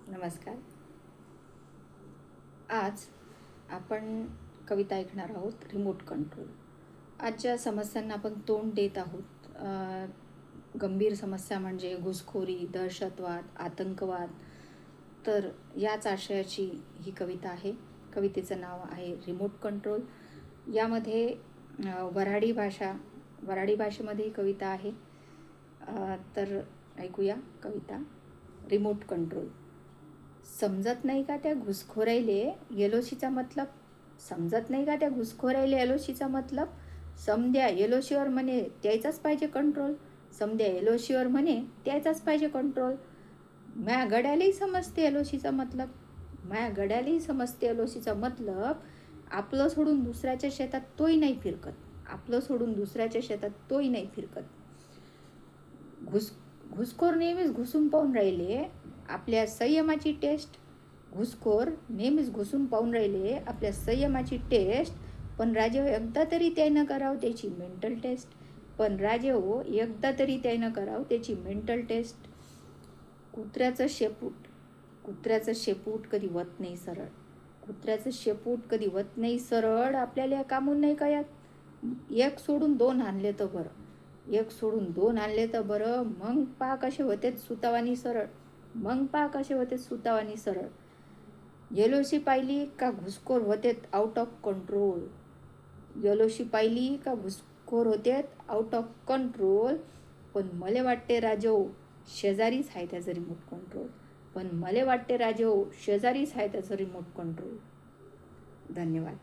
नमस्कार. आज आपण कविता ऐकणार आहोत, रिमोट कंट्रोल. आजच्या समस्यांना आपण तोंड देत आहोत. गंभीर समस्या म्हणजे घुसखोरी, दहशतवाद, आतंकवाद. तर याच आशयाची ही कविता आहे. कवितेचं नाव आहे रिमोट कंट्रोल. यामध्ये वऱ्हाडी भाषेमध्ये ही कविता आहे. तर ऐकूया कविता. Remote control. समजत नाही का त्या घुसखोरायले एलओसीचा मतलब? समजत नाही का त्या घुसखोरायले एलओसीचा मतलब? समद्या एलओसीवर म्हणे त्याचाच पाहिजे कंट्रोल. समद्या एलओसीवर म्हणे त्याचाच पाहिजे कंट्रोल. माया गड्यालाही समजते एलओसीचा मतलब. माया गड्यालाही समजते एलओसीचा मतलब. आपलं सोडून दुसऱ्याच्या शेतात तोही नाही फिरकत. आपलं सोडून दुसऱ्याच्या शेतात तोही नाही फिरकत. घुसखोर नेहमीच घुसून पाहून राहिले आपल्या संयमाची टेस्ट. घुसखोर नेहमीच घुसून पाहून राहिले आपल्या संयमाची टेस्ट. पण राजे हो एकदा तरी त्यानं करावं त्याची मेंटल टेस्ट. पण राजे हो एकदा तरी त्यानं करावं त्याची मेंटल टेस्ट. कुत्र्याचं शेपूट कधी वत नाही सरळ. कुत्र्याचं शेपूट कधी वत नाही सरळ. आपल्याला या कामून नाही का यात. एक सोडून दोन आणले तर बरं. एक सोडून दोन आणले तर बरं. मग पहा कसे होते सुतावानी सरळ. मग पहा कसे होते सुतावानी सरळ. एलओसी पाहिली का घुसखोर होतेत आउट ऑफ कंट्रोल. एलओसी पाहिली का घुसखोर होतेत आउट ऑफ कंट्रोल. पण मला वाटते राजो शेजारीच आहे त्याचं रिमोट कंट्रोल. पण मला वाटते राजो शेजारीच आहे त्याचं रिमोट कंट्रोल. धन्यवाद.